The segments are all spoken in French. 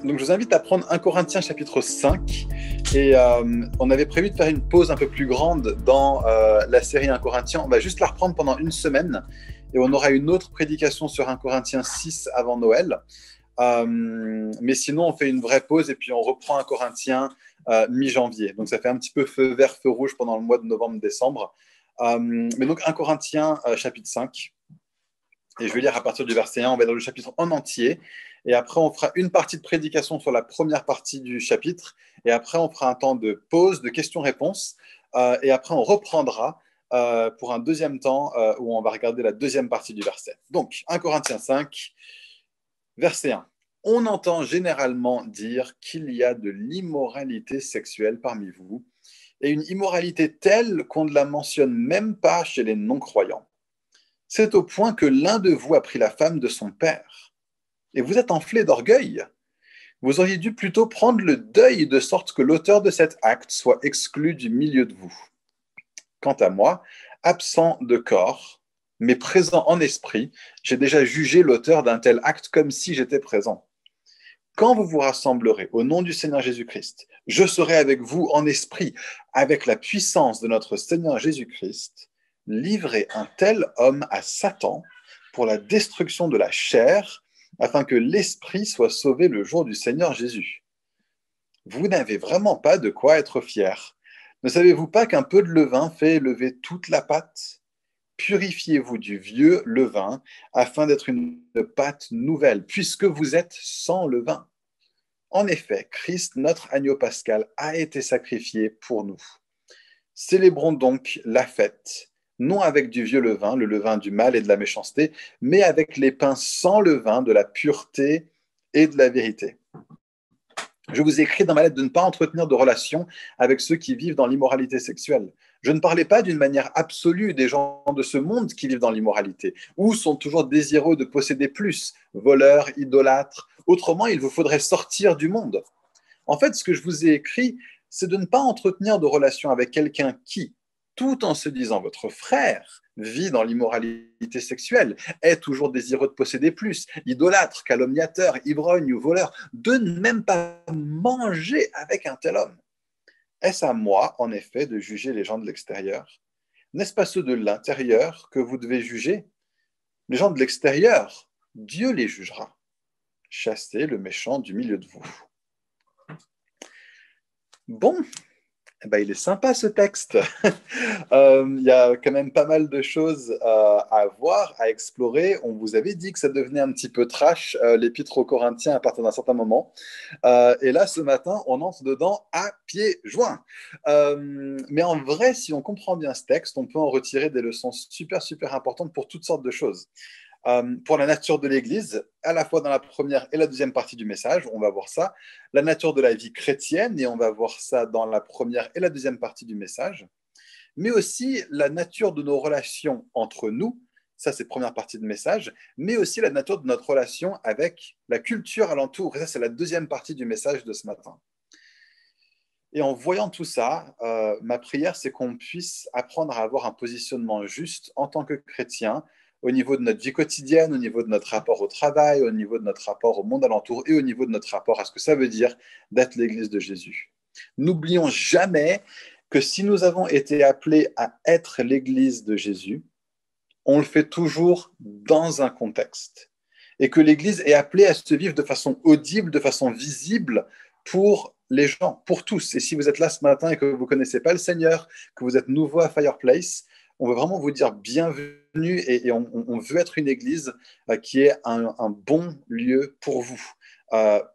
Donc, je vous invite à prendre 1 Corinthiens chapitre 5. Et on avait prévu de faire une pause un peu plus grande dans la série 1 Corinthiens. On va juste la reprendre pendant une semaine. Et on aura une autre prédication sur 1 Corinthiens 6 avant Noël. Mais sinon, on fait une vraie pause et puis on reprend 1 Corinthiens mi-janvier. Donc, ça fait un petit peu feu vert, feu rouge pendant le mois de novembre-décembre. Mais donc, 1 Corinthiens chapitre 5. Et je vais lire à partir du verset 1, on va dans le chapitre en entier. Et après, on fera une partie de prédication sur la première partie du chapitre. Et après, on fera un temps de pause, de questions-réponses. Et après, on reprendra pour un deuxième temps où on va regarder la deuxième partie du verset. Donc, 1 Corinthiens 5, verset 1. On entend généralement dire qu'il y a de l'immoralité sexuelle parmi vous, et une immoralité telle qu'on ne la mentionne même pas chez les non-croyants. C'est au point que l'un de vous a pris la femme de son père. Et vous êtes enflé d'orgueil. Vous auriez dû plutôt prendre le deuil de sorte que l'auteur de cet acte soit exclu du milieu de vous. Quant à moi, absent de corps, mais présent en esprit, j'ai déjà jugé l'auteur d'un tel acte comme si j'étais présent. Quand vous vous rassemblerez au nom du Seigneur Jésus-Christ, je serai avec vous en esprit, avec la puissance de notre Seigneur Jésus-Christ. Livrez un tel homme à Satan pour la destruction de la chair, afin que l'esprit soit sauvé le jour du Seigneur Jésus. Vous n'avez vraiment pas de quoi être fiers. Ne savez-vous pas qu'un peu de levain fait lever toute la pâte ? Purifiez-vous du vieux levain, afin d'être une pâte nouvelle, puisque vous êtes sans levain. En effet, Christ, notre agneau pascal, a été sacrifié pour nous. Célébrons donc la fête, non avec du vieux levain, le levain du mal et de la méchanceté, mais avec les pains sans levain de la pureté et de la vérité. Je vous ai écrit dans ma lettre de ne pas entretenir de relations avec ceux qui vivent dans l'immoralité sexuelle. Je ne parlais pas d'une manière absolue des gens de ce monde qui vivent dans l'immoralité, ou sont toujours désireux de posséder plus, voleurs, idolâtres. Autrement, il vous faudrait sortir du monde. En fait, ce que je vous ai écrit, c'est de ne pas entretenir de relations avec quelqu'un qui, tout en se disant votre frère, vit dans l'immoralité sexuelle, est toujours désireux de posséder plus, idolâtre, calomniateur, ivrogne ou voleur, de ne même pas manger avec un tel homme. Est-ce à moi, en effet, de juger les gens de l'extérieur ? N'est-ce pas ceux de l'intérieur que vous devez juger ? Les gens de l'extérieur, Dieu les jugera. Chassez le méchant du milieu de vous. Bon, il est sympa ce texte. Il y a quand même pas mal de choses à voir, à explorer. On vous avait dit que ça devenait un petit peu trash, l'épître aux Corinthiens, à partir d'un certain moment. Et là, ce matin, on entre dedans à pieds joints. Mais en vrai, si on comprend bien ce texte, on peut en retirer des leçons super, super importantes pour toutes sortes de choses. Pour la nature de l'Église, à la fois dans la première et la deuxième partie du message, on va voir ça. La nature de la vie chrétienne, et on va voir ça dans la première et la deuxième partie du message. Mais aussi la nature de nos relations entre nous, ça c'est la première partie du message, mais aussi la nature de notre relation avec la culture alentour, et ça c'est la deuxième partie du message de ce matin. Et en voyant tout ça, ma prière c'est qu'on puisse apprendre à avoir un positionnement juste en tant que chrétien, au niveau de notre vie quotidienne, au niveau de notre rapport au travail, au niveau de notre rapport au monde alentour et au niveau de notre rapport à ce que ça veut dire d'être l'Église de Jésus. N'oublions jamais que si nous avons été appelés à être l'Église de Jésus, on le fait toujours dans un contexte. Et que l'Église est appelée à se vivre de façon audible, de façon visible pour les gens, pour tous. Et si vous êtes là ce matin et que vous ne connaissez pas le Seigneur, que vous êtes nouveau à Fireplace, on veut vraiment vous dire bienvenue et on veut être une église qui est un bon lieu pour vous,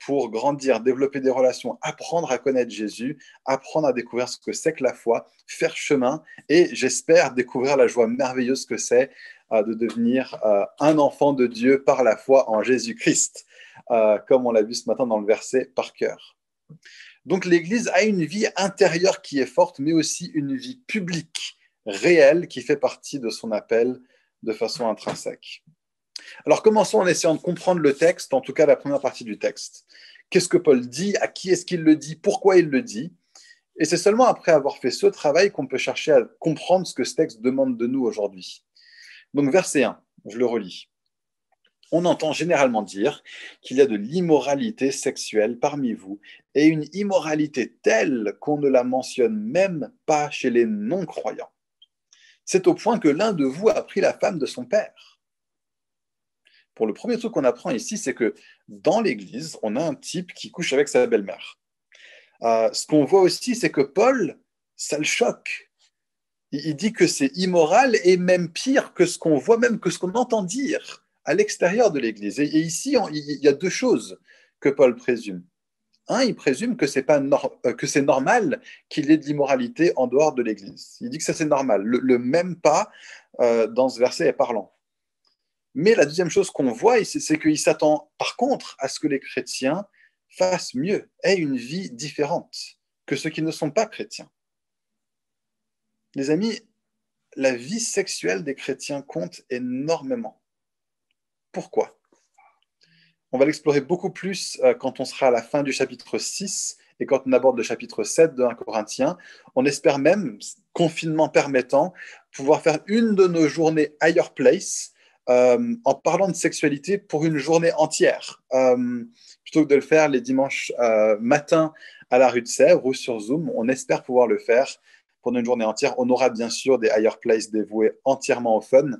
pour grandir, développer des relations, apprendre à connaître Jésus, apprendre à découvrir ce que c'est que la foi, faire chemin et j'espère découvrir la joie merveilleuse que c'est de devenir un enfant de Dieu par la foi en Jésus-Christ, comme on l'a vu ce matin dans le verset par cœur. Donc l'Église a une vie intérieure qui est forte, mais aussi une vie publique réel qui fait partie de son appel de façon intrinsèque. Alors commençons en essayant de comprendre le texte, en tout cas la première partie du texte. Qu'est-ce que Paul dit ? À qui est-ce qu'il le dit ? Pourquoi il le dit ? Et c'est seulement après avoir fait ce travail qu'on peut chercher à comprendre ce que ce texte demande de nous aujourd'hui. Donc verset 1, je le relis. On entend généralement dire qu'il y a de l'immoralité sexuelle parmi vous, et une immoralité telle qu'on ne la mentionne même pas chez les non-croyants. C'est au point que l'un de vous a pris la femme de son père. Pour le premier truc qu'on apprend ici, c'est que dans l'Église, on a un type qui couche avec sa belle-mère. Ce qu'on voit aussi, c'est que Paul, ça le choque. Il dit que c'est immoral et même pire que ce qu'on voit, même que ce qu'on entend dire à l'extérieur de l'Église. Et ici, il y a deux choses que Paul présume. Un, il présume que c'est normal qu'il y ait de l'immoralité en dehors de l'Église. Il dit que ça, c'est normal. Le même pas dans ce verset est parlant. Mais la deuxième chose qu'on voit, c'est qu'il s'attend par contre à ce que les chrétiens fassent mieux, aient une vie différente que ceux qui ne sont pas chrétiens. Les amis, la vie sexuelle des chrétiens compte énormément. Pourquoi? On va l'explorer beaucoup plus quand on sera à la fin du chapitre 6 et quand on aborde le chapitre 7 de 1 Corinthiens. On espère même, confinement permettant, pouvoir faire une de nos journées Higher Place en parlant de sexualité pour une journée entière, plutôt que de le faire les dimanches matins à la rue de Sèvres ou sur Zoom. On espère pouvoir le faire pendant une journée entière. On aura bien sûr des Higher Place dévoués entièrement au fun,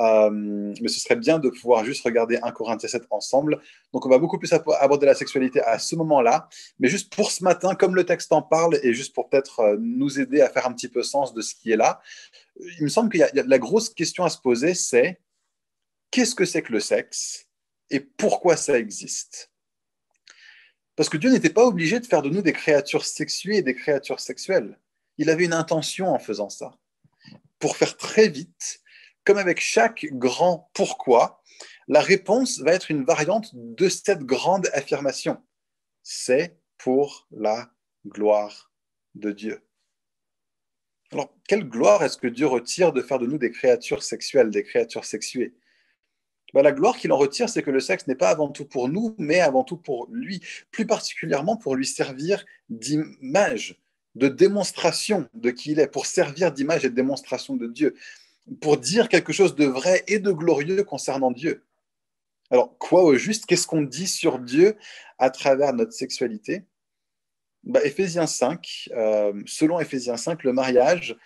mais ce serait bien de pouvoir juste regarder 1 Corinthiens 7 ensemble. Donc on va beaucoup plus aborder la sexualité à ce moment-là, mais juste pour ce matin, comme le texte en parle, et juste pour peut-être nous aider à faire un petit peu sens de ce qui est là, il me semble qu'il y a la grosse question à se poser, c'est qu'est-ce que c'est que le sexe et pourquoi ça existe? Parce que Dieu n'était pas obligé de faire de nous des créatures sexuées et des créatures sexuelles. Il avait une intention en faisant ça. Pour faire très vite, comme avec chaque grand pourquoi, la réponse va être une variante de cette grande affirmation. C'est pour la gloire de Dieu. Alors, quelle gloire est-ce que Dieu retire de faire de nous des créatures sexuelles, des créatures sexuées? La gloire qu'il en retire, c'est que le sexe n'est pas avant tout pour nous, mais avant tout pour lui, plus particulièrement pour lui servir d'image, de démonstration de qui il est, pour servir d'image et de démonstration de Dieu, pour dire quelque chose de vrai et de glorieux concernant Dieu. Alors, quoi au juste? Qu'est-ce qu'on dit sur Dieu à travers notre sexualité? Éphésiens 5, selon Éphésiens 5, le mariage,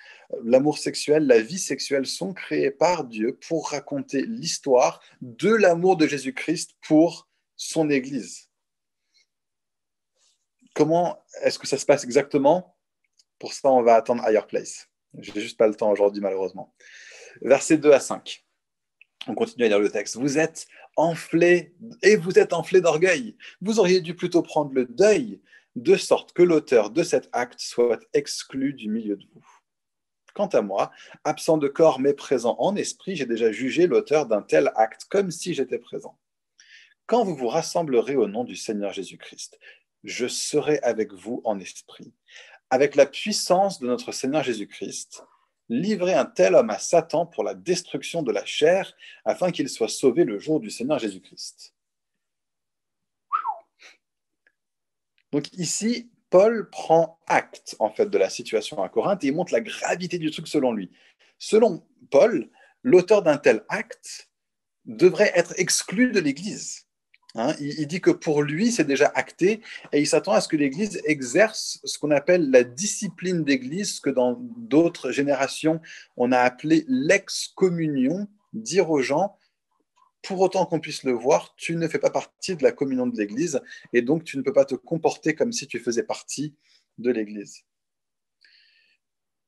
l'amour sexuel, la vie sexuelle sont créés par Dieu pour raconter l'histoire de l'amour de Jésus-Christ pour son Église. Comment est-ce que ça se passe exactement? Pour ça, on va attendre Higher Place. Je n'ai juste pas le temps aujourd'hui, malheureusement. Versets 2 à 5. On continue à lire le texte. Vous êtes enflés et vous êtes enflés d'orgueil. Vous auriez dû plutôt prendre le deuil, de sorte que l'auteur de cet acte soit exclu du milieu de vous. Quant à moi, absent de corps mais présent en esprit, j'ai déjà jugé l'auteur d'un tel acte comme si j'étais présent. Quand vous vous rassemblerez au nom du Seigneur Jésus-Christ, je serai avec vous en esprit. Avec la puissance de notre Seigneur Jésus-Christ, livrez un tel homme à Satan pour la destruction de la chair, afin qu'il soit sauvé le jour du Seigneur Jésus-Christ. Donc ici, Paul prend acte en fait de la situation à Corinthe et il montre la gravité du truc selon lui. Selon Paul, l'auteur d'un tel acte devrait être exclu de l'Église. Il dit que pour lui, c'est déjà acté et il s'attend à ce que l'Église exerce ce qu'on appelle la discipline d'Église, ce que dans d'autres générations, on a appelé l'excommunion, dire aux gens, pour autant qu'on puisse le voir, tu ne fais pas partie de la communion de l'Église et donc tu ne peux pas te comporter comme si tu faisais partie de l'Église.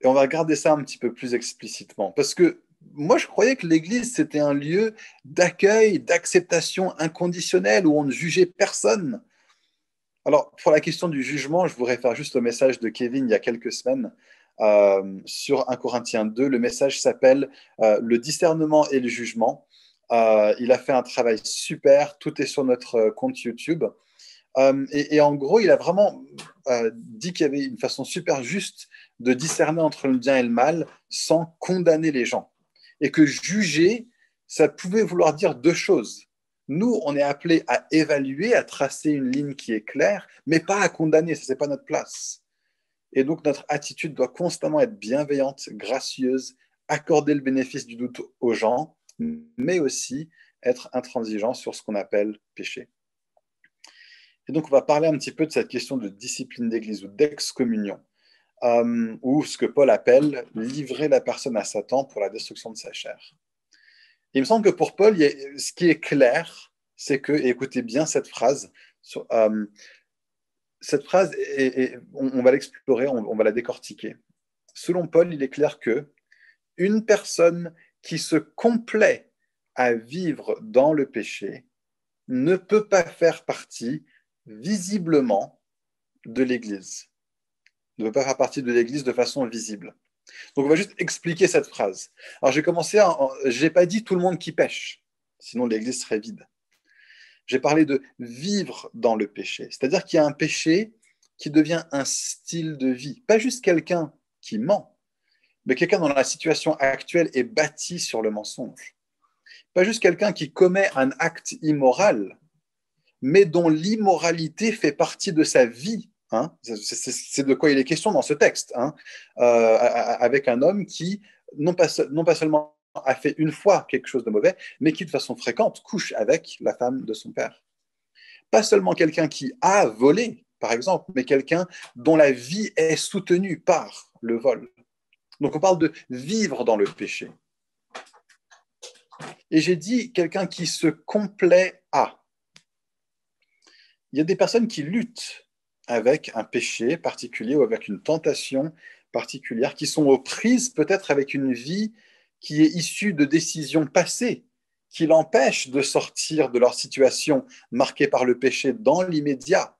Et on va regarder ça un petit peu plus explicitement parce que moi, je croyais que l'Église, c'était un lieu d'accueil, d'acceptation inconditionnelle où on ne jugeait personne. Alors, pour la question du jugement, je vous réfère juste au message de Kevin il y a quelques semaines sur 1 Corinthiens 2. Le message s'appelle Le discernement et le jugement. Il a fait un travail super. Tout est sur notre compte YouTube. Et en gros, il a vraiment dit qu'il y avait une façon super juste de discerner entre le bien et le mal sans condamner les gens. Et que juger, ça pouvait vouloir dire deux choses. Nous, on est appelés à évaluer, à tracer une ligne qui est claire, mais pas à condamner, ça, c'est pas notre place. Et donc, notre attitude doit constamment être bienveillante, gracieuse, accorder le bénéfice du doute aux gens, mais aussi être intransigeant sur ce qu'on appelle péché. Et donc, on va parler un petit peu de cette question de discipline d'église ou d'excommunion, ou ce que Paul appelle livrer la personne à Satan pour la destruction de sa chair. Il me semble que pour Paul, ce qui est clair, c'est que, et écoutez bien cette phrase, on va l'explorer, on va la décortiquer. Selon Paul, il est clair que une personne qui se complaît à vivre dans le péché ne peut pas faire partie visiblement de l'Église. Ne peut pas faire partie de l'Église de façon visible. Donc on va juste expliquer cette phrase. Alors j'ai pas dit tout le monde qui pêche, sinon l'Église serait vide. J'ai parlé de vivre dans le péché, c'est-à-dire qu'il y a un péché qui devient un style de vie, pas juste quelqu'un qui ment, mais quelqu'un dont la situation actuelle est bâtie sur le mensonge. Pas juste quelqu'un qui commet un acte immoral, mais dont l'immoralité fait partie de sa vie. Hein. C'est de quoi il est question dans ce texte, hein. Avec un homme qui, non pas seulement a fait une fois quelque chose de mauvais, mais qui de façon fréquente couche avec la femme de son père. Pas seulement quelqu'un qui a volé, par exemple, mais quelqu'un dont la vie est soutenue par le vol. Donc on parle de vivre dans le péché. Et j'ai dit quelqu'un qui se complaît à. Il y a des personnes qui luttent avec un péché particulier ou avec une tentation particulière, qui sont aux prises peut-être avec une vie qui est issue de décisions passées, qui l'empêchent de sortir de leur situation marquée par le péché dans l'immédiat.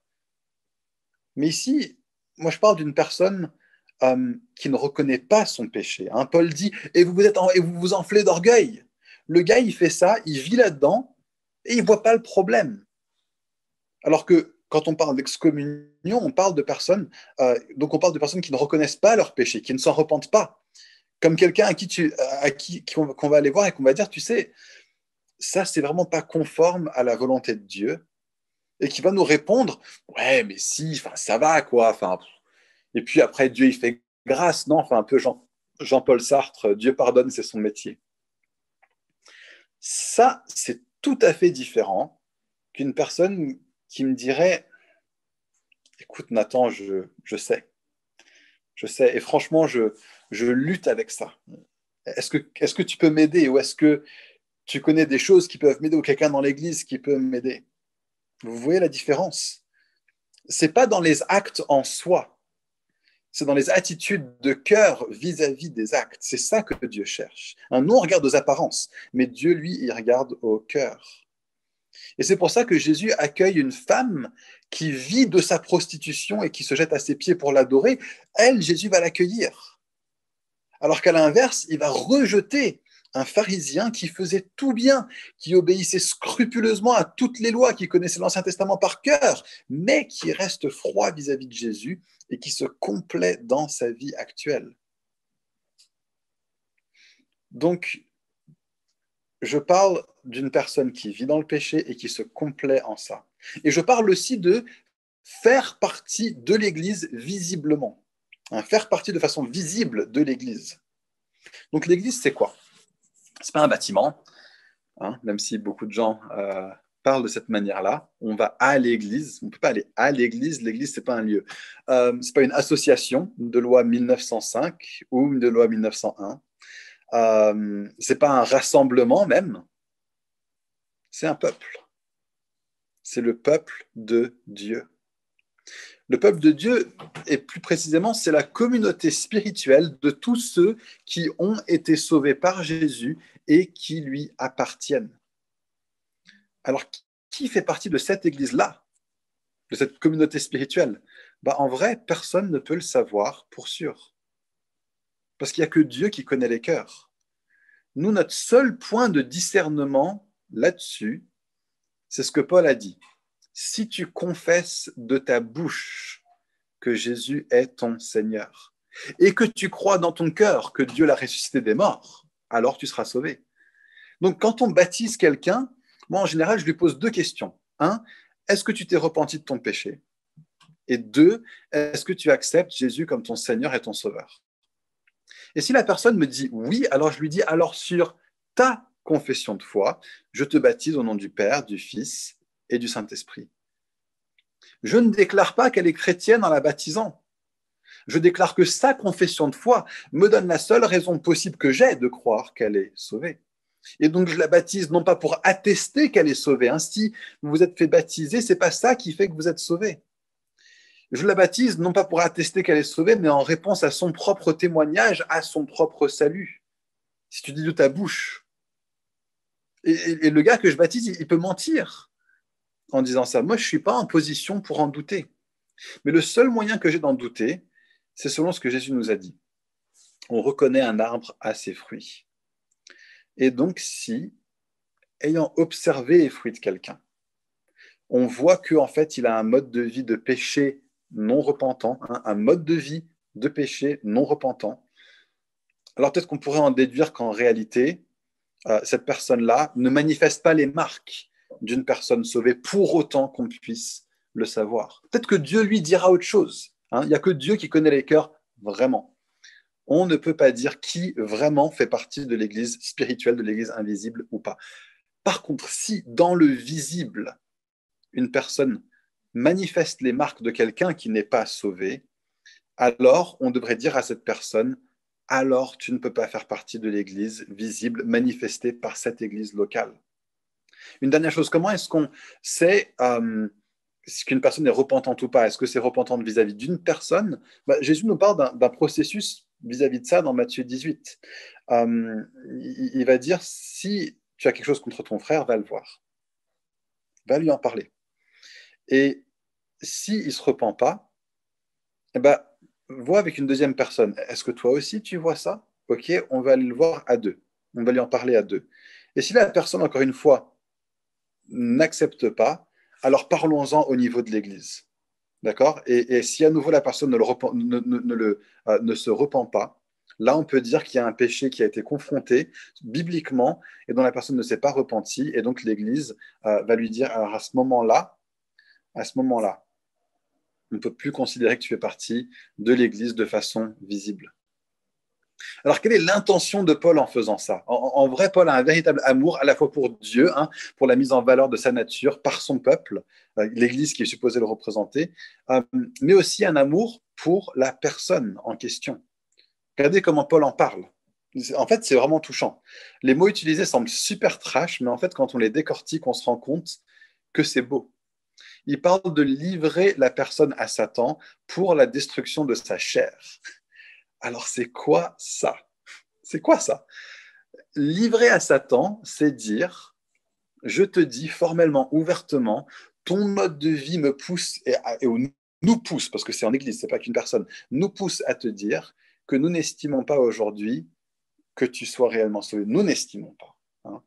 Mais ici, moi je parle d'une personne qui ne reconnaît pas son péché. Hein. Paul dit, et vous vous enflez d'orgueil. Le gars, il fait ça, il vit là-dedans, et il ne voit pas le problème. Alors que quand on parle d'excommunion, on parle de personnes, donc on parle de personnes qui ne reconnaissent pas leur péché, qui ne s'en repentent pas. Comme quelqu'un qu'on va aller voir et qu'on va dire, tu sais, ça, c'est vraiment pas conforme à la volonté de Dieu. Et qui va nous répondre, ouais, mais si, ça va, quoi. Et puis après, Dieu, il fait grâce, non? Un peu Jean-Paul Sartre, Dieu pardonne, c'est son métier. Ça, c'est tout à fait différent qu'une personne qui me dirait, écoute, Nathan, je sais, et franchement, je lutte avec ça. Est-ce que tu peux m'aider, ou est-ce que tu connais des choses qui peuvent m'aider, ou quelqu'un dans l'église qui peut m'aider? Vous voyez la différence? C'est pas dans les actes en soi, c'est dans les attitudes de cœur vis-à-vis des actes. C'est ça que Dieu cherche. Nous, on regarde aux apparences, mais Dieu, lui, il regarde au cœur. Et c'est pour ça que Jésus accueille une femme qui vit de sa prostitution et qui se jette à ses pieds pour l'adorer. Elle, Jésus va l'accueillir. Alors qu'à l'inverse, il va rejeter un pharisien qui faisait tout bien, qui obéissait scrupuleusement à toutes les lois, qui connaissait l'Ancien Testament par cœur, mais qui reste froid vis-à-vis de Jésus et qui se complaît dans sa vie actuelle. Donc, je parle d'une personne qui vit dans le péché et qui se complaît en ça. Et je parle aussi de faire partie de l'Église visiblement. Faire partie de façon visible de l'Église. Donc l'Église, c'est quoi? C'est pas un bâtiment, même si beaucoup de gens parlent de cette manière-là. On va à l'Église, on ne peut pas aller à l'Église. L'Église, c'est pas un lieu. C'est pas une association de loi 1905 ou de loi 1901. C'est pas un rassemblement même. C'est un peuple. C'est le peuple de Dieu. Le peuple de Dieu, et plus précisément, c'est la communauté spirituelle de tous ceux qui ont été sauvés par Jésus et qui lui appartiennent. Alors, qui fait partie de cette église-là, de cette communauté spirituelle? En vrai, personne ne peut le savoir pour sûr. Parce qu'il n'y a que Dieu qui connaît les cœurs. Nous, notre seul point de discernement là-dessus, c'est ce que Paul a dit. Si tu confesses de ta bouche que Jésus est ton Seigneur et que tu crois dans ton cœur que Dieu l'a ressuscité des morts, alors tu seras sauvé. Donc, quand on baptise quelqu'un, moi, en général, je lui pose 2 questions. 1, est-ce que tu t'es repenti de ton péché? Et 2, est-ce que tu acceptes Jésus comme ton Seigneur et ton Sauveur? Et si la personne me dit oui, alors je lui dis, alors sur ta confession de foi, je te baptise au nom du Père, du Fils et du Saint-Esprit. Je ne déclare pas qu'elle est chrétienne en la baptisant. Je déclare que sa confession de foi me donne la seule raison possible que j'ai de croire qu'elle est sauvée. Et donc, je la baptise non pas pour attester qu'elle est sauvée. Hein. Si vous vous êtes fait baptiser, ce n'est pas ça qui fait que vous êtes sauvé. Je la baptise non pas pour attester qu'elle est sauvée, mais en réponse à son propre témoignage, à son propre salut. Si tu dis de ta bouche. Et le gars que je baptise, il peut mentir en disant ça. Moi, je ne suis pas en position pour en douter. Mais le seul moyen que j'ai d'en douter, c'est selon ce que Jésus nous a dit. On reconnaît un arbre à ses fruits. Et donc, si, ayant observé les fruits de quelqu'un, on voit qu'en fait, il a un mode de vie de péché non repentant, hein, un mode de vie de péché non repentant, alors peut-être qu'on pourrait en déduire qu'en réalité, cette personne-là ne manifeste pas les marques d'une personne sauvée pour autant qu'on puisse le savoir. Peut-être que Dieu lui dira autre chose. Hein. Il n'y a que Dieu qui connaît les cœurs vraiment. On ne peut pas dire qui vraiment fait partie de l'Église spirituelle, de l'Église invisible ou pas. Par contre, si dans le visible, une personne manifeste les marques de quelqu'un qui n'est pas sauvé, alors on devrait dire à cette personne, alors tu ne peux pas faire partie de l'Église visible manifestée par cette Église locale. Une dernière chose, comment est-ce qu'on sait si qu'une personne est repentante ou pas? Est-ce que c'est repentante vis-à-vis d'une personne? Jésus nous parle d'un processus vis-à-vis de ça dans Matthieu 18. Il va dire, si tu as quelque chose contre ton frère, va le voir. Va lui en parler. Et s'il ne se repent pas, eh ben, vois avec une deuxième personne. Est-ce que toi aussi tu vois ça? Ok, on va aller le voir à deux. On va lui en parler à deux. Et si la personne, encore une fois, n'accepte pas, alors parlons-en au niveau de l'Église. D'accord? Et si à nouveau la personne ne se repent pas, là on peut dire qu'il y a un péché qui a été confronté bibliquement et dont la personne ne s'est pas repentie. Et donc l'Église va lui dire, alors à ce moment-là, on ne peut plus considérer que tu fais partie de l'Église de façon visible. Alors, quelle est l'intention de Paul en faisant ça? En vrai, Paul a un véritable amour à la fois pour Dieu, hein, pour la mise en valeur de sa nature par son peuple, l'Église qui est supposée le représenter, mais aussi un amour pour la personne en question. Regardez comment Paul en parle. En fait, c'est vraiment touchant. Les mots utilisés semblent super trash, mais en fait, quand on les décortique, on se rend compte que c'est beau. Il parle de livrer la personne à Satan pour la destruction de sa chair. Alors, c'est quoi ça? C'est quoi ça? Livrer à Satan, c'est dire, je te dis formellement, ouvertement, ton mode de vie me pousse, et nous pousse, parce que c'est en Église, c'est pas qu'une personne, nous pousse à te dire que nous n'estimons pas aujourd'hui que tu sois réellement sauvé. Nous n'estimons pas. Hein.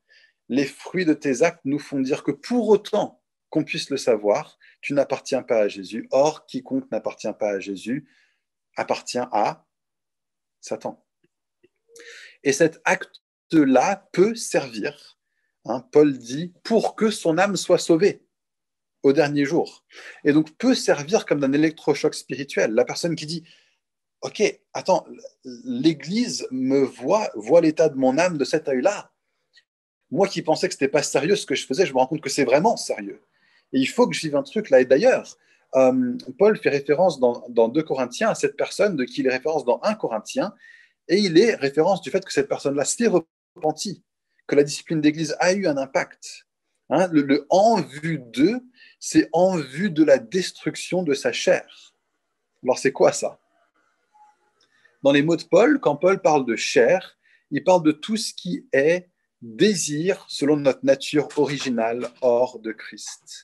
Les fruits de tes actes nous font dire que pour autant qu'on puisse le savoir, tu n'appartiens pas à Jésus. Or, quiconque n'appartient pas à Jésus appartient à Satan. Et cet acte-là peut servir, hein, Paul dit, pour que son âme soit sauvée au dernier jour. Et donc peut servir comme d'un électrochoc spirituel. La personne qui dit, ok, attends, l'Église me voit l'état de mon âme de cet œil-là. Moi qui pensais que ce n'était pas sérieux ce que je faisais, je me rends compte que c'est vraiment sérieux. Et il faut que je vive un truc là. Et d'ailleurs, Paul fait référence dans 2 Corinthiens à cette personne de qui il est référence dans 1 Corinthiens, et il est référence du fait que cette personne-là s'est repentie, que la discipline d'église a eu un impact. Hein, le en vue d'eux, c'est en vue de la destruction de sa chair. Alors c'est quoi ça? Dans les mots de Paul, quand Paul parle de chair, il parle de tout ce qui est désir selon notre nature originale hors de Christ.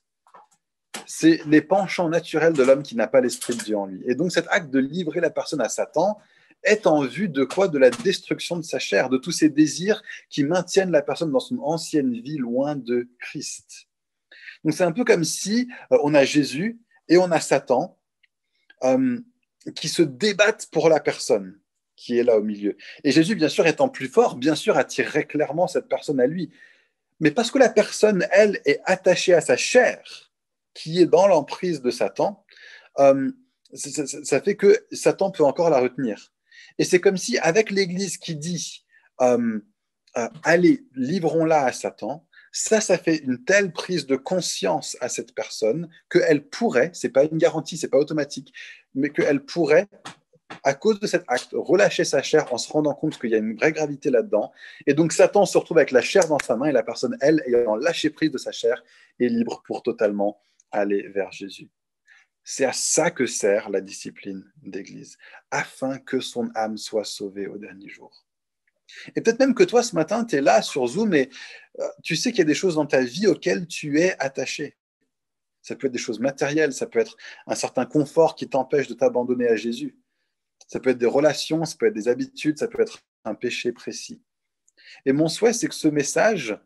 C'est les penchants naturels de l'homme qui n'a pas l'esprit de Dieu en lui. Et donc cet acte de livrer la personne à Satan est en vue de quoi? De la destruction de sa chair, de tous ces désirs qui maintiennent la personne dans son ancienne vie loin de Christ. Donc c'est un peu comme si on a Jésus et on a Satan qui se débattent pour la personne qui est là au milieu. Et Jésus, bien sûr, étant plus fort, bien sûr, attirerait clairement cette personne à lui. Mais parce que la personne, elle, est attachée à sa chair, qui est dans l'emprise de Satan, ça fait que Satan peut encore la retenir. Et c'est comme si, avec l'Église qui dit allez, livrons-la à Satan. Ça fait une telle prise de conscience à cette personne qu'elle pourrait, c'est pas une garantie, c'est pas automatique, mais qu'elle pourrait, à cause de cet acte, relâcher sa chair en se rendant compte qu'il y a une vraie gravité là-dedans. Et donc Satan se retrouve avec la chair dans sa main et la personne, elle, ayant lâché prise de sa chair, est libre pour totalement aller vers Jésus. C'est à ça que sert la discipline d'Église, afin que son âme soit sauvée au dernier jour. Et peut-être même que toi, ce matin, tu es là sur Zoom et tu sais qu'il y a des choses dans ta vie auxquelles tu es attaché. Ça peut être des choses matérielles, ça peut être un certain confort qui t'empêche de t'abandonner à Jésus. Ça peut être des relations, ça peut être des habitudes, ça peut être un péché précis. Et mon souhait, c'est que ce message,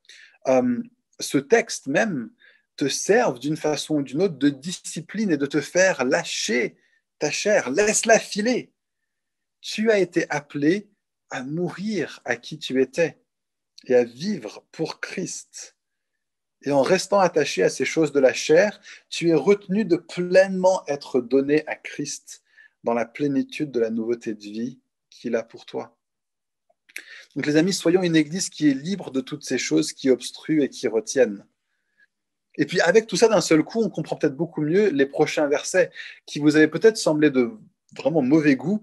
ce texte même, te serve d'une façon ou d'une autre de discipline et de te faire lâcher ta chair. Laisse-la filer. Tu as été appelé à mourir à qui tu étais et à vivre pour Christ. Et en restant attaché à ces choses de la chair, tu es retenu de pleinement être donné à Christ dans la plénitude de la nouveauté de vie qu'il a pour toi. Donc les amis, soyons une église qui est libre de toutes ces choses qui obstruent et qui retiennent. Et puis avec tout ça d'un seul coup, on comprend peut-être beaucoup mieux les prochains versets qui vous avaient peut-être semblé de vraiment mauvais goût,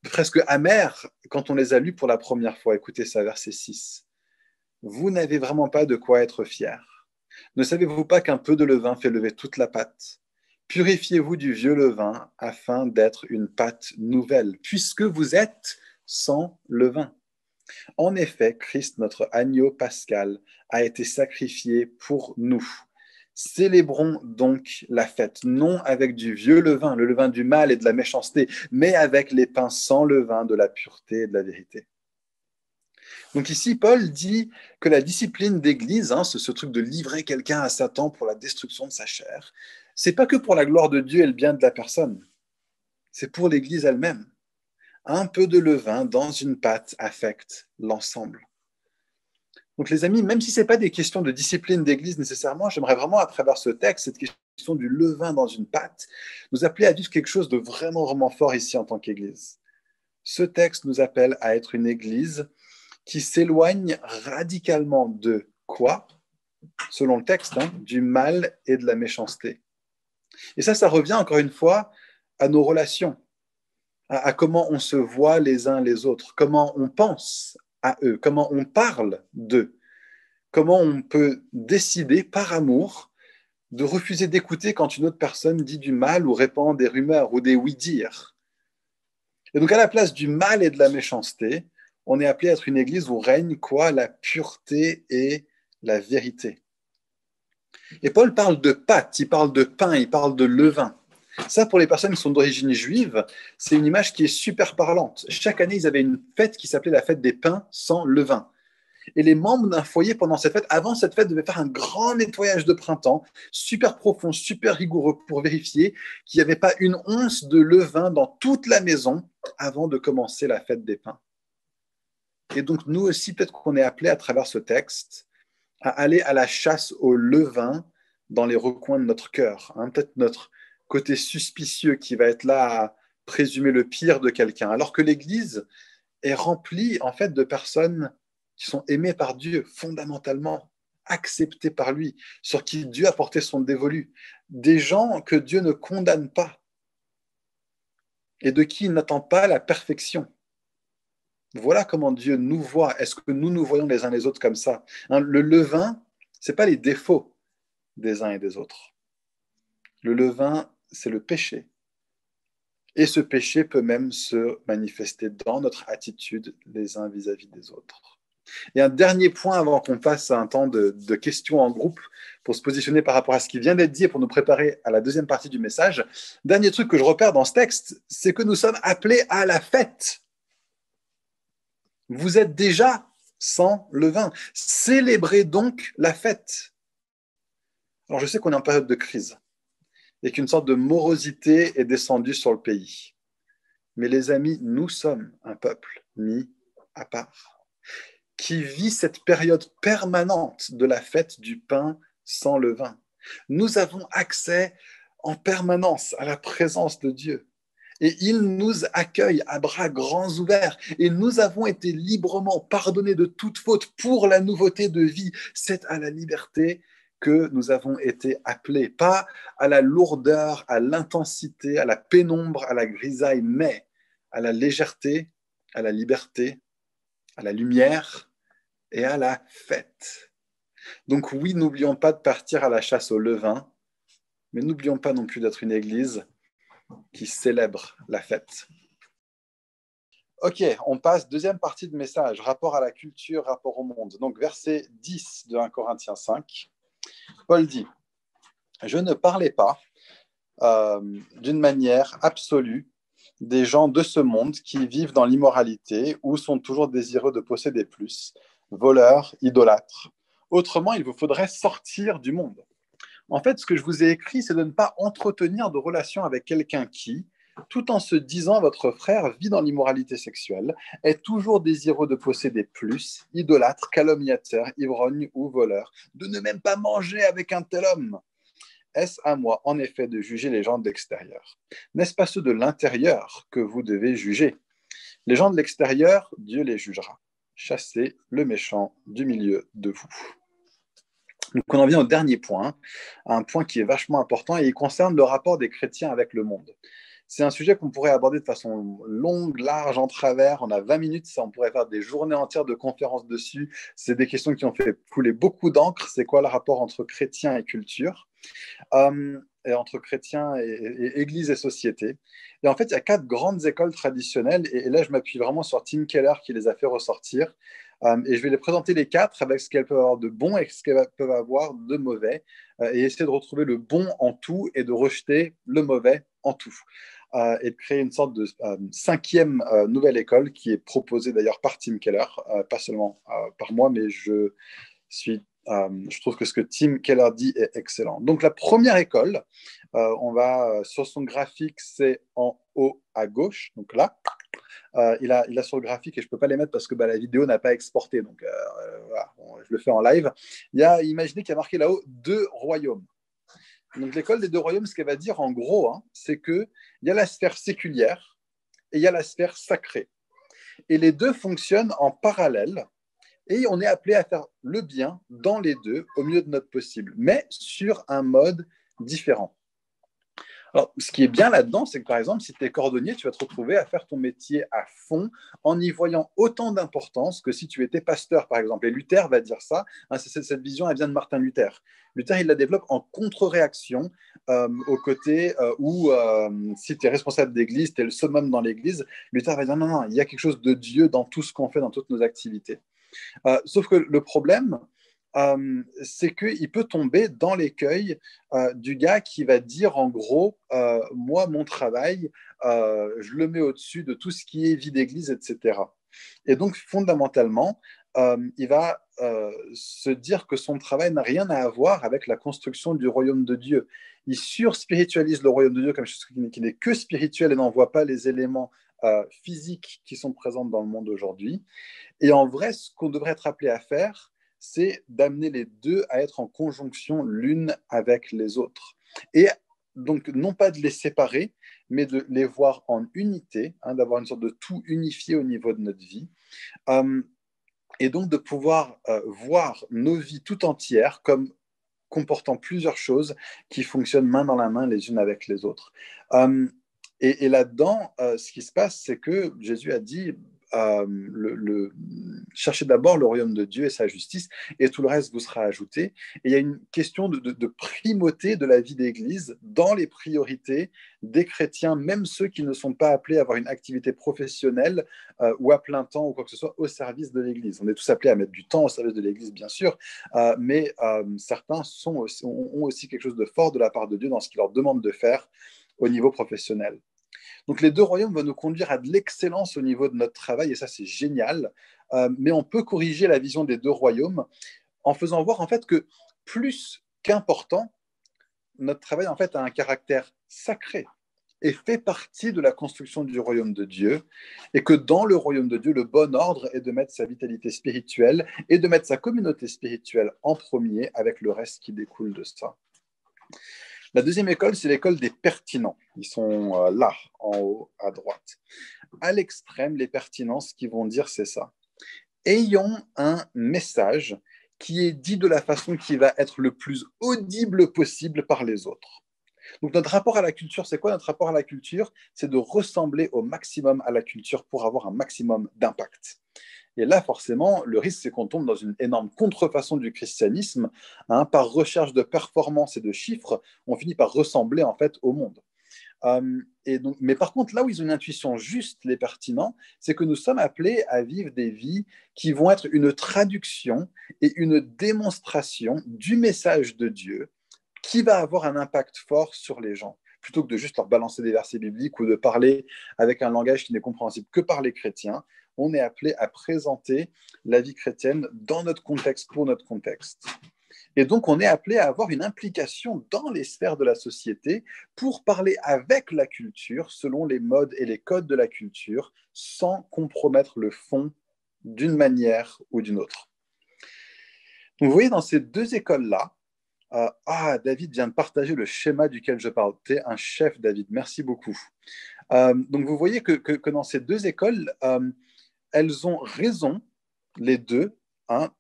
presque amers quand on les a lus pour la première fois. Écoutez ça, verset 6. Vous n'avez vraiment pas de quoi être fiers. Ne savez-vous pas qu'un peu de levain fait lever toute la pâte? Purifiez-vous du vieux levain afin d'être une pâte nouvelle, puisque vous êtes sans levain. En effet, Christ, notre agneau pascal, a été sacrifié pour nous. Célébrons donc la fête, non avec du vieux levain, le levain du mal et de la méchanceté, mais avec les pains sans levain de la pureté et de la vérité. Donc ici, Paul dit que la discipline d'église, ce truc de livrer quelqu'un à Satan pour la destruction de sa chair, c'est pas que pour la gloire de Dieu et le bien de la personne, c'est pour l'église elle-même. Un peu de levain dans une pâte affecte l'ensemble. Donc les amis, même si ce n'est pas des questions de discipline d'église nécessairement, j'aimerais vraiment à travers ce texte, cette question du levain dans une pâte, nous appeler à vivre quelque chose de vraiment, vraiment fort ici en tant qu'église. Ce texte nous appelle à être une église qui s'éloigne radicalement de quoi? Selon le texte, du mal et de la méchanceté. Et ça revient encore une fois à nos relations, à comment on se voit les uns les autres, comment on pense à eux, comment on parle d'eux, comment on peut décider par amour de refuser d'écouter quand une autre personne dit du mal ou répand des rumeurs ou des oui-dire. Et donc à la place du mal et de la méchanceté, on est appelé à être une église où règne quoi? La pureté et la vérité. Et Paul parle de pâte, il parle de pain, il parle de levain. Ça, pour les personnes qui sont d'origine juive, c'est une image qui est super parlante. Chaque année, ils avaient une fête qui s'appelait la fête des pains sans levain. Et les membres d'un foyer, pendant cette fête, avant cette fête, devaient faire un grand nettoyage de printemps, super profond, super rigoureux, pour vérifier qu'il n'y avait pas une once de levain dans toute la maison avant de commencer la fête des pains. Et donc, nous aussi, peut-être qu'on est appelés à travers ce texte à aller à la chasse au levain dans les recoins de notre cœur. Peut-être notre côté suspicieux qui va être là à présumer le pire de quelqu'un, alors que l'Église est remplie en fait de personnes qui sont aimées par Dieu fondamentalement, acceptées par lui, sur qui Dieu a porté son dévolu, des gens que Dieu ne condamne pas et de qui il n'attend pas la perfection. Voilà comment Dieu nous voit. Est-ce que nous nous voyons les uns les autres comme ça? Le levain, ce n'est pas les défauts des uns et des autres. Le levain, c'est le péché. Et ce péché peut même se manifester dans notre attitude les uns vis-à-vis des autres. Et un dernier point avant qu'on passe à un temps de questions en groupe pour se positionner par rapport à ce qui vient d'être dit et pour nous préparer à la deuxième partie du message. Dernier truc que je repère dans ce texte, c'est que nous sommes appelés à la fête. Vous êtes déjà sans levain. Célébrez donc la fête. Alors je sais qu'on est en période de crise et qu'une sorte de morosité est descendue sur le pays. Mais les amis, nous sommes un peuple mis à part qui vit cette période permanente de la fête du pain sans levain. Nous avons accès en permanence à la présence de Dieu. Et il nous accueille à bras grands ouverts. Et nous avons été librement pardonnés de toute faute pour la nouveauté de vie. C'est à la liberté que nous avons été appelés, pas à la lourdeur, à l'intensité, à la pénombre, à la grisaille, mais à la légèreté, à la liberté, à la lumière et à la fête. Donc oui, n'oublions pas de partir à la chasse au levain, mais n'oublions pas non plus d'être une église qui célèbre la fête. Ok, on passe deuxième partie de message, rapport à la culture, rapport au monde. Donc verset 10 de 1 Corinthiens 5, Paul dit, je ne parlais pas d'une manière absolue des gens de ce monde qui vivent dans l'immoralité ou sont toujours désireux de posséder plus, voleurs, idolâtres. Autrement, il vous faudrait sortir du monde. En fait, ce que je vous ai écrit, c'est de ne pas entretenir de relations avec quelqu'un qui, tout en se disant votre frère vit dans l'immoralité sexuelle, est toujours désireux de posséder plus, idolâtre, calomniateur, ivrogne ou voleur, de ne même pas manger avec un tel homme. Est-ce à moi, en effet, de juger les gens de l'extérieur? N'est-ce pas ceux de l'intérieur que vous devez juger? Les gens de l'extérieur, Dieu les jugera. Chassez le méchant du milieu de vous. Donc on en vient au dernier point, un point qui est vachement important et il concerne le rapport des chrétiens avec le monde. C'est un sujet qu'on pourrait aborder de façon longue, large, en travers. On a 20 minutes, ça, on pourrait faire des journées entières de conférences dessus. C'est des questions qui ont fait couler beaucoup d'encre. C'est quoi le rapport entre chrétiens et culture, et entre chrétiens et église et société. Et en fait, il y a 4 grandes écoles traditionnelles, et là, je m'appuie vraiment sur Tim Keller qui les a fait ressortir. Et je vais les présenter les 4 avec ce qu'elles peuvent avoir de bon et ce qu'elles peuvent avoir de mauvais, et essayer de retrouver le bon en tout et de rejeter le mauvais en tout. Et de créer une sorte de 5e nouvelle école qui est proposée d'ailleurs par Tim Keller, pas seulement par moi, mais je trouve que ce que Tim Keller dit est excellent. Donc la première école, on va sur son graphique, c'est en haut à gauche, donc là. Il a sur le graphique, et je ne peux pas les mettre parce que la vidéo n'a pas exporté, donc voilà, je le fais en live. Imaginez qu'il y a marqué là-haut 2 royaumes. Donc l'école des 2 royaumes, ce qu'elle va dire en gros, c'est qu'il y a la sphère séculière et il y a la sphère sacrée. Et les deux fonctionnent en parallèle. Et on est appelé à faire le bien dans les deux au mieux de notre possible, mais sur un mode différent. Alors, ce qui est bien là-dedans, c'est que par exemple, si tu es cordonnier, tu vas te retrouver à faire ton métier à fond en y voyant autant d'importance que si tu étais pasteur, par exemple. Et Luther va dire ça, cette vision, elle vient de Martin Luther. Luther, il la développe en contre-réaction au côté où si tu es responsable d'église, tu es le summum dans l'église, Luther va dire non, non, il y a quelque chose de Dieu dans tout ce qu'on fait, dans toutes nos activités. Sauf que le problème, c'est qu'il peut tomber dans l'écueil du gars qui va dire en gros, moi, mon travail, je le mets au-dessus de tout ce qui est vie d'église, etc. Et donc, fondamentalement, il va se dire que son travail n'a rien à voir avec la construction du royaume de Dieu. Il surspiritualise le royaume de Dieu comme chose qui n'est que spirituel et n'en voit pas les éléments physiques qui sont présents dans le monde aujourd'hui. Et en vrai, ce qu'on devrait être appelé à faire, c'est d'amener les deux à être en conjonction l'une avec les autres. Et donc, non pas de les séparer, mais de les voir en unité, d'avoir une sorte de tout unifié au niveau de notre vie. Et donc de pouvoir voir nos vies tout entières comme comportant plusieurs choses qui fonctionnent main dans la main les unes avec les autres. Et là-dedans, ce qui se passe, c'est que Jésus a dit cherchez d'abord le royaume de Dieu et sa justice, et tout le reste vous sera ajouté. Et il y a une question de primauté de la vie d'Église dans les priorités des chrétiens, même ceux qui ne sont pas appelés à avoir une activité professionnelle ou à plein temps ou quoi que ce soit au service de l'Église. On est tous appelés à mettre du temps au service de l'Église, bien sûr, mais certains ont aussi quelque chose de fort de la part de Dieu dans ce qu'il leur demande de faire au niveau professionnel. Donc les 2 royaumes vont nous conduire à de l'excellence au niveau de notre travail, et ça c'est génial, mais on peut corriger la vision des 2 royaumes en faisant voir en fait que plus qu'important, notre travail en fait a un caractère sacré et fait partie de la construction du royaume de Dieu, et que dans le royaume de Dieu, le bon ordre est de mettre sa vitalité spirituelle et de mettre sa communauté spirituelle en premier avec le reste qui découle de ça. La deuxième école, c'est l'école des pertinents. Ils sont là, en haut, à droite. À l'extrême, les pertinents, ce qu'ils vont dire, c'est ça. Ayons un message qui est dit de la façon qui va être le plus audible possible par les autres. Donc notre rapport à la culture, c'est quoi notre rapport à la culture? C'est de ressembler au maximum à la culture pour avoir un maximum d'impact. Et là, forcément, le risque, c'est qu'on tombe dans une énorme contrefaçon du christianisme. Par recherche de performance et de chiffres, on finit par ressembler en fait au monde. Mais par contre, là où ils ont une intuition juste, les pertinents, c'est que nous sommes appelés à vivre des vies qui vont être une traduction et une démonstration du message de Dieu qui va avoir un impact fort sur les gens, plutôt que de juste leur balancer des versets bibliques ou de parler avec un langage qui n'est compréhensible que par les chrétiens. On est appelé à présenter la vie chrétienne dans notre contexte, pour notre contexte. Et donc, on est appelé à avoir une implication dans les sphères de la société pour parler avec la culture, selon les modes et les codes de la culture, sans compromettre le fond d'une manière ou d'une autre. Donc, vous voyez, dans ces deux écoles-là, David vient de partager le schéma duquel je parle. Tu es un chef, David. Merci beaucoup. Donc, vous voyez que dans ces deux écoles, elles ont raison, les deux,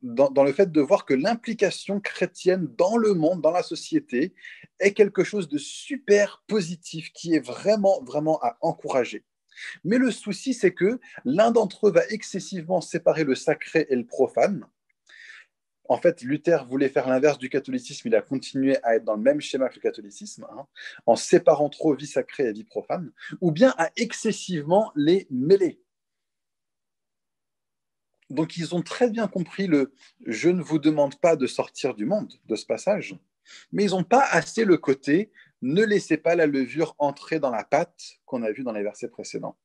dans le fait de voir que l'implication chrétienne dans le monde, dans la société, est quelque chose de super positif qui est vraiment, vraiment à encourager. Mais le souci, c'est que l'un d'entre eux va excessivement séparer le sacré et le profane. En fait, Luther voulait faire l'inverse du catholicisme, il a continué à être dans le même schéma que le catholicisme, en séparant trop vie sacrée et vie profane, ou bien à excessivement les mêler. Donc, ils ont très bien compris le « je ne vous demande pas de sortir du monde » de ce passage, mais ils n'ont pas assez le côté « ne laissez pas la levure entrer dans la pâte » qu'on a vu dans les versets précédents.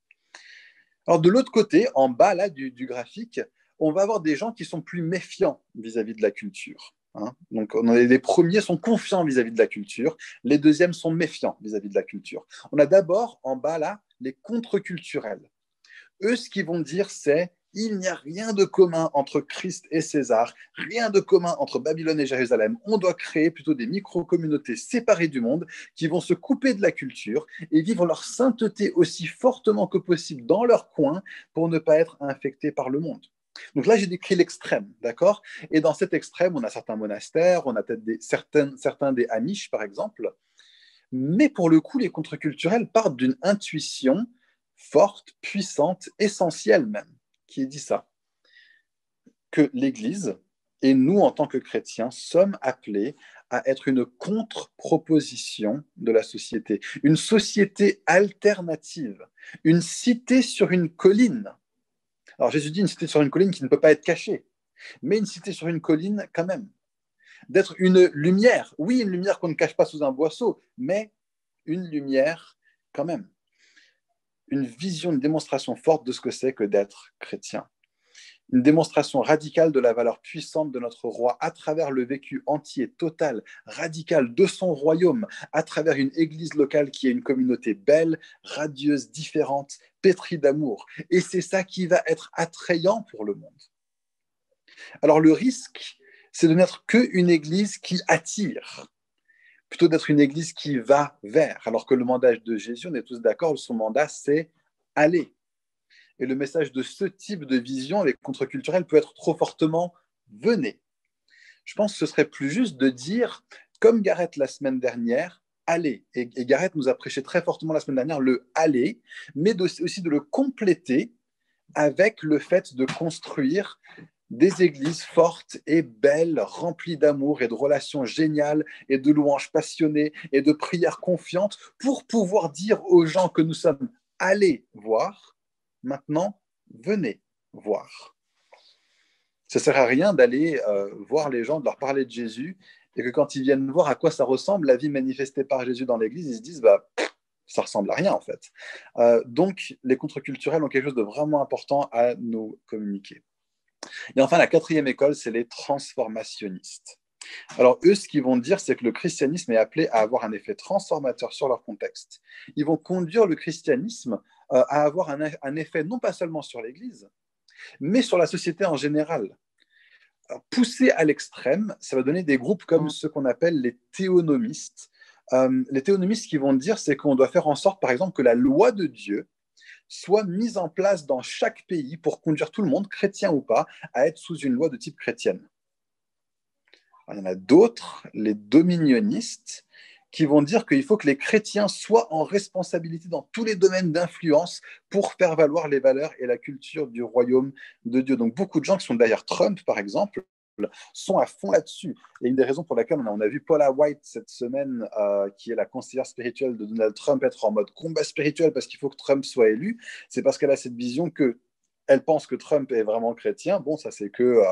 Alors, de l'autre côté, en bas là, du graphique, on va avoir des gens qui sont plus méfiants vis-à-vis de la culture. Donc, les premiers sont confiants vis-à-vis de la culture, les deuxièmes sont méfiants vis-à-vis de la culture. On a d'abord, en bas là, les contre-culturels. Eux, ce qu'ils vont dire, c'est il n'y a rien de commun entre Christ et César, rien de commun entre Babylone et Jérusalem. On doit créer plutôt des micro-communautés séparées du monde qui vont se couper de la culture et vivre leur sainteté aussi fortement que possible dans leur coin pour ne pas être infectés par le monde. Donc là, j'ai décrit l'extrême, d'accord? Et dans cet extrême, on a certains monastères, on a peut-être certains des Amish, par exemple. Mais pour le coup, les contre-culturels partent d'une intuition forte, puissante, essentielle même, qui dit ça, que l'Église et nous, en tant que chrétiens, sommes appelés à être une contre-proposition de la société, une société alternative, une cité sur une colline. Alors Jésus dit une cité sur une colline qui ne peut pas être cachée, mais une cité sur une colline quand même. D'être une lumière, oui, une lumière qu'on ne cache pas sous un boisseau, mais une lumière quand même. Une vision, une démonstration forte de ce que c'est que d'être chrétien. Une démonstration radicale de la valeur puissante de notre roi à travers le vécu entier, total, radical de son royaume, à travers une église locale qui est une communauté belle, radieuse, différente, pétrie d'amour. Et c'est ça qui va être attrayant pour le monde. Alors le risque, c'est de n'être qu'une église qui attire, plutôt d'être une église qui va vers, alors que le mandat de Jésus, on est tous d'accord, son mandat, c'est aller. Et le message de ce type de vision avec contre-culturel peut être trop fortement venez. Je pense que ce serait plus juste de dire, comme Gareth la semaine dernière, allez. Et Gareth nous a prêché très fortement la semaine dernière le aller, mais aussi de le compléter avec le fait de construire des églises fortes et belles, remplies d'amour et de relations géniales et de louanges passionnées et de prières confiantes pour pouvoir dire aux gens que nous sommes allés voir, maintenant, venez voir. Ça ne sert à rien d'aller voir les gens, de leur parler de Jésus et que quand ils viennent voir à quoi ça ressemble, la vie manifestée par Jésus dans l'Église, ils se disent ça ressemble à rien en fait. Donc, les contre-culturels ont quelque chose de vraiment important à nous communiquer. Et enfin, la quatrième école, c'est les transformationnistes. Alors, eux, ce qu'ils vont dire, c'est que le christianisme est appelé à avoir un effet transformateur sur leur contexte. Ils vont conduire le christianisme à avoir un effet non pas seulement sur l'Église, mais sur la société en général. Alors, poussé à l'extrême, ça va donner des groupes comme ceux qu'on appelle les théonomistes, Les théonomistes qui vont dire, c'est qu'on doit faire en sorte, par exemple, que la loi de Dieu soit mise en place dans chaque pays pour conduire tout le monde, chrétien ou pas, à être sous une loi de type chrétienne. Il y en a d'autres, les dominionnistes, qui vont dire qu'il faut que les chrétiens soient en responsabilité dans tous les domaines d'influence pour faire valoir les valeurs et la culture du royaume de Dieu. Donc beaucoup de gens qui sont derrière Trump, par exemple, sont à fond là-dessus. Et une des raisons pour laquelle on a vu Paula White cette semaine, qui est la conseillère spirituelle de Donald Trump, être en mode combat spirituel parce qu'il faut que Trump soit élu, c'est parce qu'elle a cette vision que elle pense que Trump est vraiment chrétien. Bon, ça, c'est que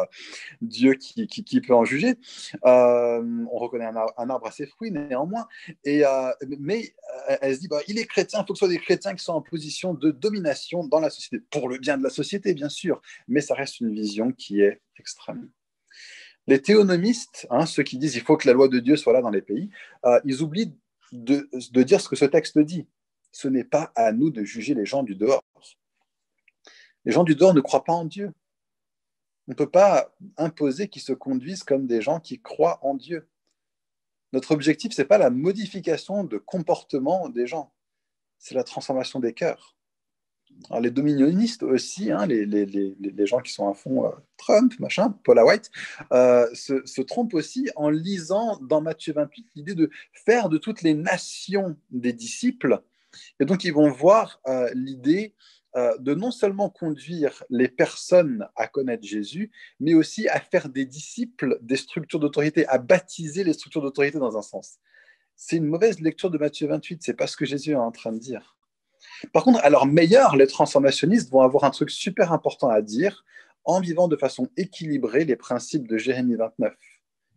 Dieu qui peut en juger. On reconnaît un arbre à ses fruits, néanmoins. Mais elle se dit, bah, il est chrétien, il faut que ce soit des chrétiens qui sont en position de domination dans la société, pour le bien de la société, bien sûr, mais ça reste une vision qui est extrême. Les théonomistes, ceux qui disent qu'il faut que la loi de Dieu soit là dans les pays, ils oublient de dire ce que ce texte dit. Ce n'est pas à nous de juger les gens du dehors. Les gens du dehors ne croient pas en Dieu. On ne peut pas imposer qu'ils se conduisent comme des gens qui croient en Dieu. Notre objectif, ce n'est pas la modification de comportement des gens, c'est la transformation des cœurs. Alors, les dominionnistes aussi, les gens qui sont à fond Trump, machin, Paula White, se trompent aussi en lisant dans Matthieu 28 l'idée de faire de toutes les nations des disciples. Et donc, ils vont voir l'idée de non seulement conduire les personnes à connaître Jésus, mais aussi à faire des disciples des structures d'autorité, à baptiser les structures d'autorité dans un sens. C'est une mauvaise lecture de Matthieu 28, c'est pas ce que Jésus est en train de dire. Par contre, à leur meilleur, les transformationnistes vont avoir un truc super important à dire en vivant de façon équilibrée les principes de Jérémie 29,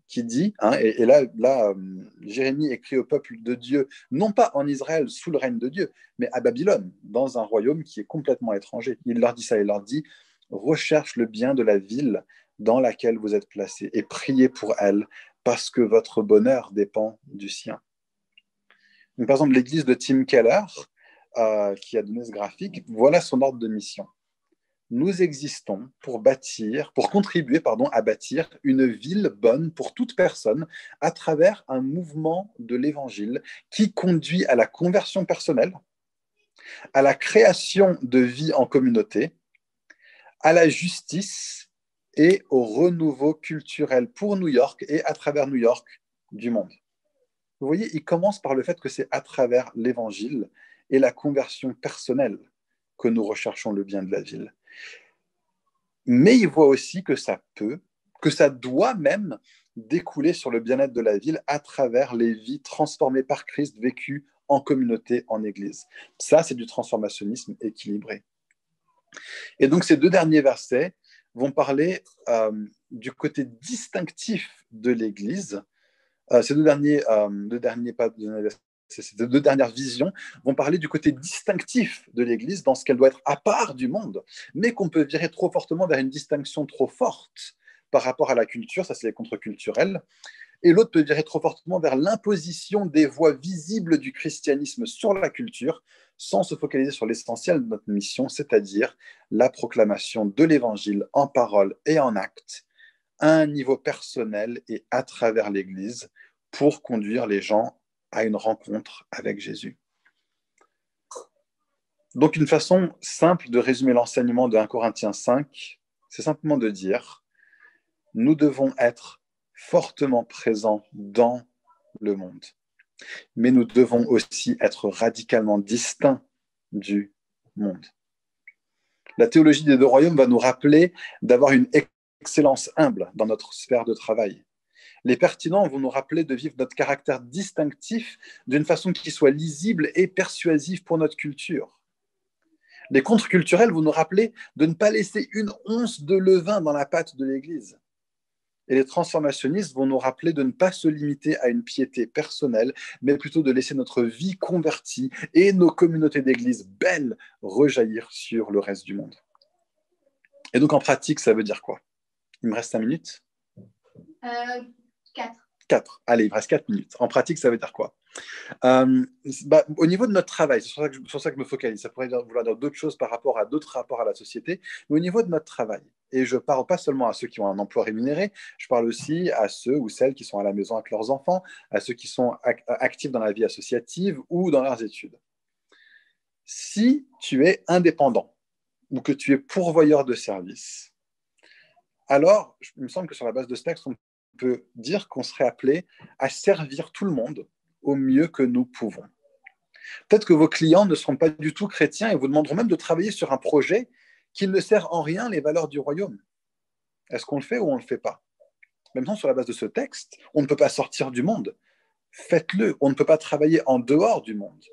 qui dit, et là Jérémie écrit au peuple de Dieu, non pas en Israël sous le règne de Dieu, mais à Babylone, dans un royaume qui est complètement étranger. Il leur dit ça, il leur dit, recherche le bien de la ville dans laquelle vous êtes placés et priez pour elle, parce que votre bonheur dépend du sien. Donc, par exemple, l'église de Tim Keller, qui a donné ce graphique, voilà son ordre de mission. Nous existons pour contribuer à bâtir une ville bonne pour toute personne à travers un mouvement de l'évangile qui conduit à la conversion personnelle, à la création de vie en communauté, à la justice et au renouveau culturel pour New York et à travers New York du monde. Vous voyez, il commence par le fait que c'est à travers l'évangile et la conversion personnelle que nous recherchons le bien de la ville. Mais il voit aussi que ça doit même découler sur le bien-être de la ville à travers les vies transformées par Christ, vécues en communauté, en église. Ça, c'est du transformationnisme équilibré. Et donc, ces deux derniers versets vont parler du côté distinctif de l'église. Ces deux dernières visions vont parler du côté distinctif de l'Église, dans ce qu'elle doit être à part du monde, mais qu'on peut virer trop fortement vers une distinction trop forte par rapport à la culture, ça c'est les contre-culturels, et l'autre peut virer trop fortement vers l'imposition des voies visibles du christianisme sur la culture, sans se focaliser sur l'essentiel de notre mission, c'est-à-dire la proclamation de l'Évangile en parole et en acte, à un niveau personnel et à travers l'Église, pour conduire les gens à une rencontre avec Jésus. Donc, une façon simple de résumer l'enseignement de 1 Corinthiens 5, c'est simplement de dire, nous devons être fortement présents dans le monde, mais nous devons aussi être radicalement distincts du monde. La théologie des deux royaumes va nous rappeler d'avoir une excellence humble dans notre sphère de travail. Les pertinents vont nous rappeler de vivre notre caractère distinctif d'une façon qui soit lisible et persuasive pour notre culture. Les contre-culturels vont nous rappeler de ne pas laisser une once de levain dans la pâte de l'Église. Et les transformationnistes vont nous rappeler de ne pas se limiter à une piété personnelle, mais plutôt de laisser notre vie convertie et nos communautés d'Église belles rejaillir sur le reste du monde. Et donc en pratique, ça veut dire quoi? Il me reste 5 minutes 4. 4. Allez, il me reste 4 minutes. En pratique, ça veut dire quoi? Au niveau de notre travail, c'est sur ça que je me focalise. Ça pourrait vouloir dire d'autres choses par rapport à d'autres rapports à la société. Mais au niveau de notre travail, Et je parle pas seulement à ceux qui ont un emploi rémunéré, je parle aussi à ceux ou celles qui sont à la maison avec leurs enfants, à ceux qui sont actifs dans la vie associative ou dans leurs études. Si tu es indépendant ou que tu es pourvoyeur de services, alors il me semble que sur la base de ce texte, on peut dire qu'on serait appelé à servir tout le monde au mieux que nous pouvons. Peut-être que vos clients ne seront pas du tout chrétiens et vous demanderont même de travailler sur un projet qui ne sert en rien les valeurs du royaume. Est-ce qu'on le fait ou on ne le fait pas? Même temps, sur la base de ce texte, on ne peut pas sortir du monde. Faites-le. On ne peut pas travailler en dehors du monde,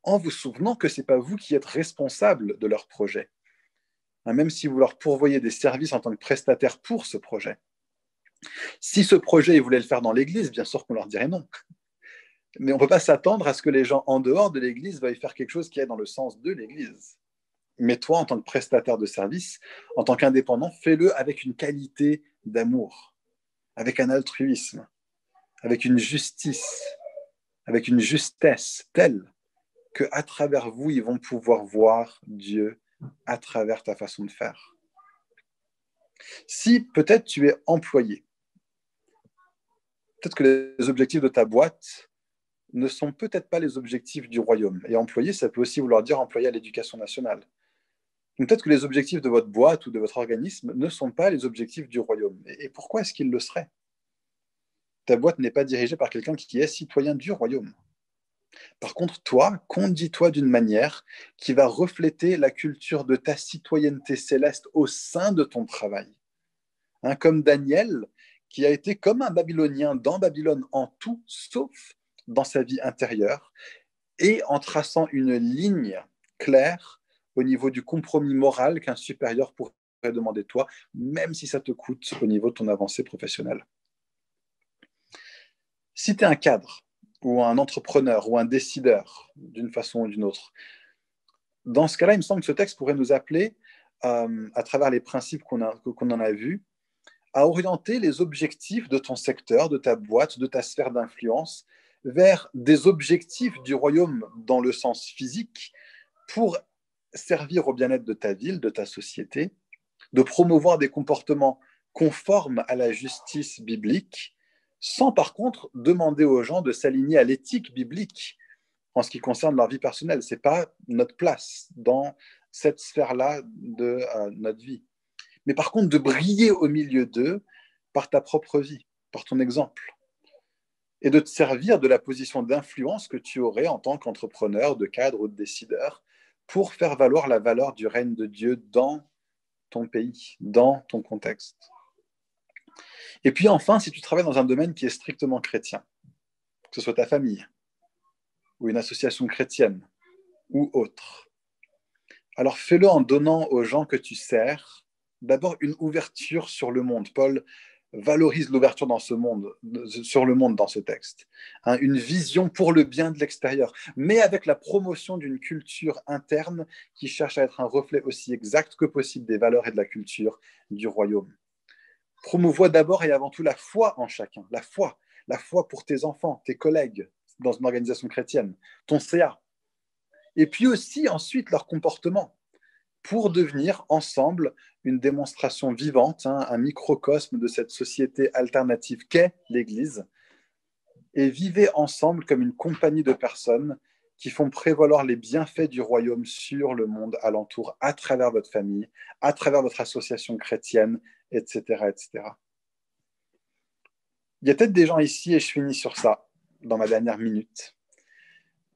en vous souvenant que ce n'est pas vous qui êtes responsable de leur projet, même si vous leur pourvoyez des services en tant que prestataire pour ce projet. Si ce projet, ils voulaient le faire dans l'église, bien sûr qu'on leur dirait non. Mais on ne peut pas s'attendre à ce que les gens en dehors de l'église veuillent faire quelque chose qui est dans le sens de l'église. Mais toi, en tant que prestataire de service, en tant qu'indépendant, fais-le avec une qualité d'amour, avec un altruisme, avec une justice, avec une justesse telle qu'à travers vous, ils vont pouvoir voir Dieu à travers ta façon de faire. Si peut-être tu es employé, peut-être que les objectifs de ta boîte ne sont peut-être pas les objectifs du royaume. Et employé, ça peut aussi vouloir dire employé à l'éducation nationale. Donc peut-être que les objectifs de votre boîte ou de votre organisme ne sont pas les objectifs du royaume. Et pourquoi est-ce qu'ils le seraient? Ta boîte n'est pas dirigée par quelqu'un qui est citoyen du royaume. Par contre, toi, conduis-toi d'une manière qui va refléter la culture de ta citoyenneté céleste au sein de ton travail. Comme Daniel, qui a été comme un Babylonien dans Babylone en tout, sauf dans sa vie intérieure, et en traçant une ligne claire au niveau du compromis moral qu'un supérieur pourrait demander de toi, même si ça te coûte au niveau de ton avancée professionnelle. Si tu es un cadre, ou un entrepreneur, ou un décideur, d'une façon ou d'une autre, dans ce cas-là, il me semble que ce texte pourrait nous appeler, à travers les principes qu'on en a vus, à orienter les objectifs de ton secteur, de ta boîte, de ta sphère d'influence, vers des objectifs du royaume dans le sens physique, pour servir au bien-être de ta ville, de ta société, de promouvoir des comportements conformes à la justice biblique, sans par contre demander aux gens de s'aligner à l'éthique biblique en ce qui concerne leur vie personnelle. Ce n'est pas notre place dans cette sphère-là de notre vie. Mais par contre, de briller au milieu d'eux par ta propre vie, par ton exemple, et de te servir de la position d'influence que tu aurais en tant qu'entrepreneur, de cadre ou de décideur, pour faire valoir la valeur du règne de Dieu dans ton pays, dans ton contexte. Et puis enfin, si tu travailles dans un domaine qui est strictement chrétien, que ce soit ta famille, ou une association chrétienne, ou autre, alors fais-le en donnant aux gens que tu sers d'abord une ouverture sur le monde. Paul valorise l'ouverture dans ce monde, sur le monde dans ce texte. Une vision pour le bien de l'extérieur, mais avec la promotion d'une culture interne qui cherche à être un reflet aussi exact que possible des valeurs et de la culture du royaume. Promouvois d'abord et avant tout la foi en chacun, la foi pour tes enfants, tes collègues dans une organisation chrétienne, ton CA. Et puis aussi ensuite leur comportement, pour devenir ensemble une démonstration vivante, un microcosme de cette société alternative qu'est l'Église, et vivez ensemble comme une compagnie de personnes qui font prévaloir les bienfaits du royaume sur le monde alentour, à travers votre famille, à travers votre association chrétienne, etc., etc. Il y a peut-être des gens ici, et je finis sur ça, dans ma dernière minute.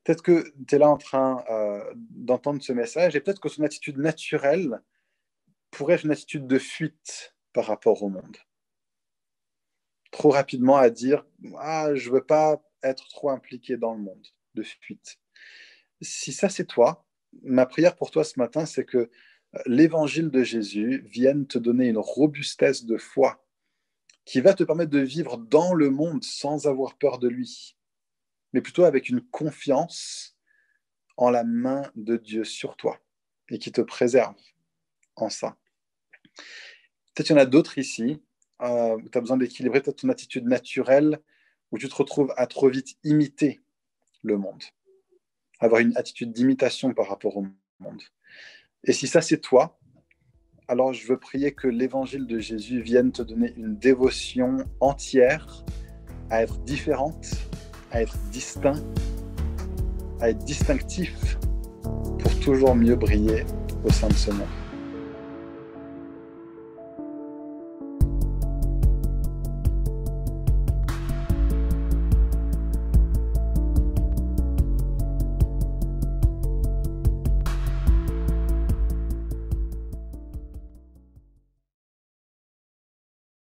Peut-être que tu es là en train d'entendre ce message, et peut-être que son attitude naturelle pourrait être une attitude de fuite par rapport au monde. Trop rapidement à dire « Ah, je ne veux pas être trop impliqué dans le monde », de fuite. Si ça c'est toi, ma prière pour toi ce matin, c'est que l'évangile de Jésus vienne te donner une robustesse de foi qui va te permettre de vivre dans le monde sans avoir peur de lui, mais plutôt avec une confiance en la main de Dieu sur toi et qui te préserve en ça. Peut-être qu'il y en a d'autres ici où tu as besoin d'équilibrer peut-être ton attitude naturelle, où tu te retrouves à trop vite imiter le monde, avoir une attitude d'imitation par rapport au monde. Et si ça, c'est toi, Alors, je veux prier que l'évangile de Jésus vienne te donner une dévotion entière à être différente, à être distinct, à être distinctif pour toujours mieux briller au sein de ce monde.